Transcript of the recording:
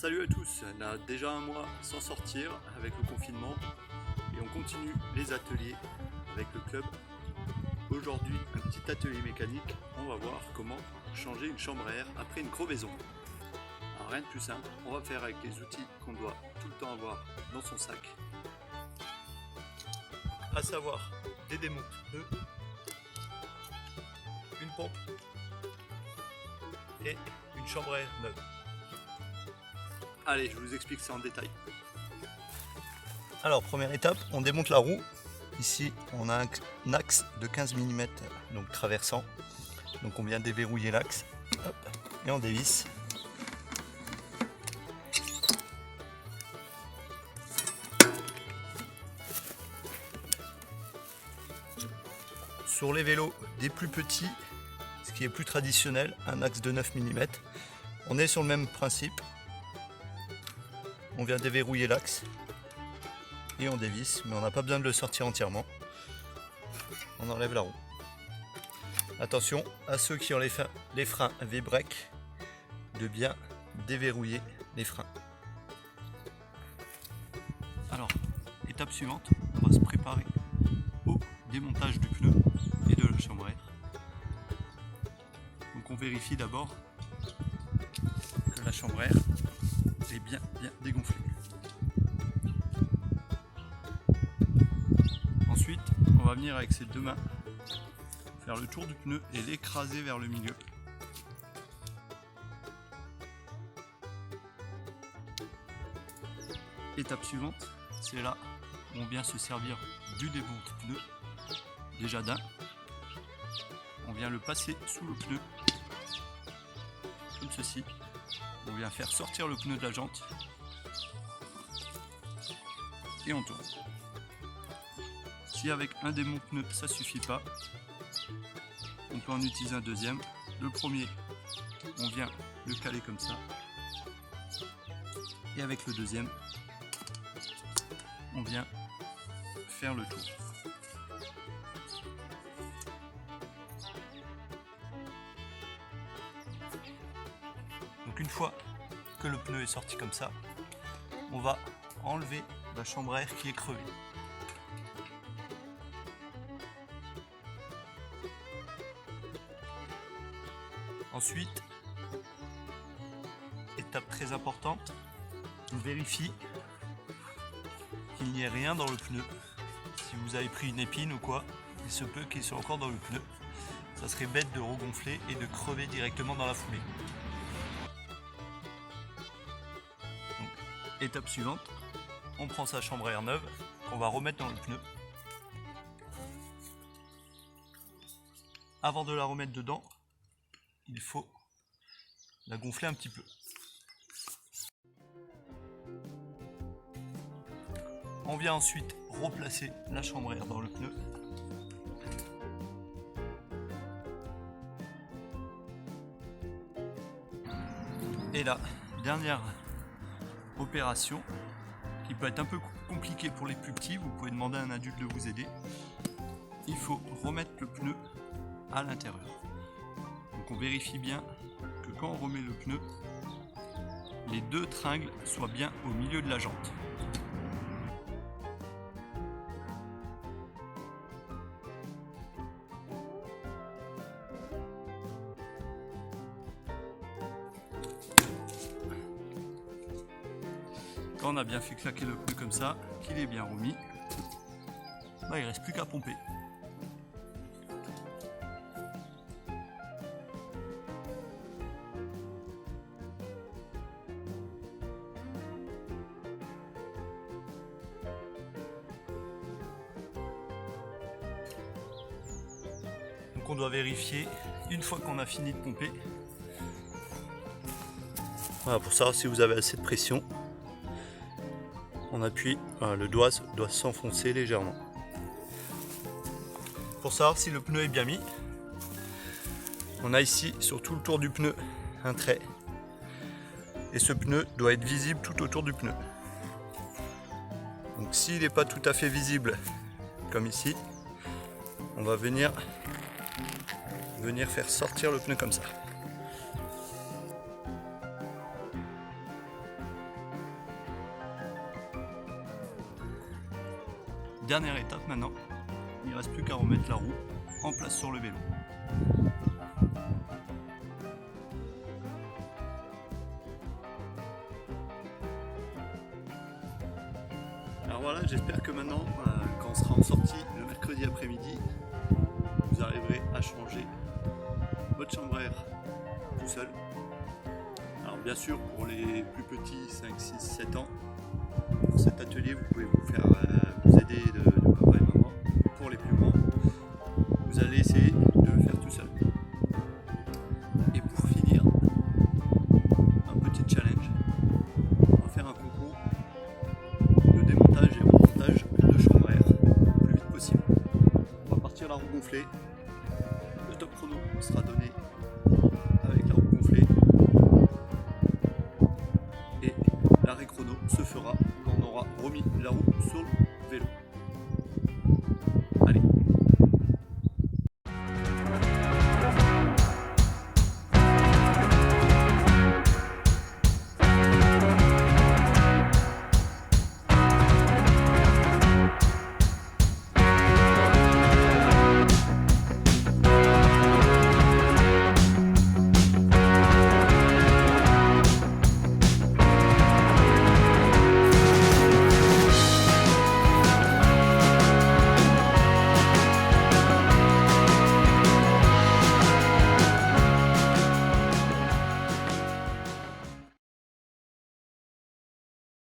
Salut à tous, on a déjà un mois sans sortir avec le confinement et on continue les ateliers avec le club. Aujourd'hui un petit atelier mécanique, on va voir comment changer une chambre à air après une crevaison. Alors rien de plus simple, on va faire avec les outils qu'on doit tout le temps avoir dans son sac. À savoir des démontes pneus, une pompe et une chambre à air neuve. Allez, je vous explique ça en détail. Alors, première étape, on démonte la roue. Ici, on a un axe de 15 mm, donc traversant. Donc on vient déverrouiller l'axe et on dévisse. Sur les vélos des plus petits, ce qui est plus traditionnel, un axe de 9 mm, on est sur le même principe. On vient déverrouiller l'axe et on dévisse, mais on n'a pas besoin de le sortir entièrement. On enlève la roue. Attention à ceux qui ont les freins V-brake, de bien déverrouiller les freins. Alors, étape suivante, on va se préparer au démontage du pneu et de la chambre à air. Donc on vérifie d'abord que la chambre à air est bien dégonflée. Ensuite, on va venir avec ses deux mains faire le tour du pneu et l'écraser vers le milieu. Étape suivante, c'est là où on vient se servir du démonte-pneu, déjà d'un. On vient le passer sous le pneu, comme ceci. On vient faire sortir le pneu de la jante et on tourne. Si avec un démonte-pneu ça suffit pas, on peut en utiliser un deuxième. Le premier, on vient le caler comme ça, et avec le deuxième, on vient faire le tour. Donc une fois que le pneu est sorti comme ça, on va enlever la chambre à air qui est crevée. Ensuite, étape très importante, on vérifie qu'il n'y ait rien dans le pneu. Si vous avez pris une épine ou quoi, il se peut qu'il soit encore dans le pneu. Ça serait bête de regonfler et de crever directement dans la foulée. Donc, étape suivante, on prend sa chambre à air neuve qu'on va remettre dans le pneu. Avant de la remettre dedans, il faut la gonfler un petit peu. On vient ensuite replacer la chambre à air dans le pneu. Et la dernière opération, qui peut être un peu compliquée pour les plus petits, vous pouvez demander à un adulte de vous aider. Il faut remettre le pneu à l'intérieur. Donc on vérifie bien que quand on remet le pneu, les deux tringles soient bien au milieu de la jante. Quand on a bien fait claquer le pneu comme ça, qu'il est bien remis, il ne reste plus qu'à pomper. Donc on doit vérifier une fois qu'on a fini de pomper. Voilà, pour savoir si vous avez assez de pression. On appuie, voilà, le doigt doit s'enfoncer légèrement. Pour savoir si le pneu est bien mis, on a ici sur tout le tour du pneu un trait. Et ce pneu doit être visible tout autour du pneu. Donc s'il n'est pas tout à fait visible, comme ici, on va venir faire sortir le pneu comme ça. Dernière étape maintenant, il ne reste plus qu'à remettre la roue en place sur le vélo. Alors voilà, j'espère que maintenant, quand on sera en sortie le mercredi après-midi, vous arriverez à changer votre chambre à air tout seul. Alors bien sûr, pour les plus petits, 5, 6, 7 ans, pour cet atelier, vous pouvez vous aider de papa et maman. Pour les plus grands, vous allez essayer de le faire tout seul. Et pour finir, un petit challenge. On va faire un concours de démontage et remontage de chambre à air le plus vite possible. On va partir la roue gonflée. Le top chrono sera donné avec la roue gonflée. Et l'arrêt chrono se fera quand on aura remis la roue sur le vélo.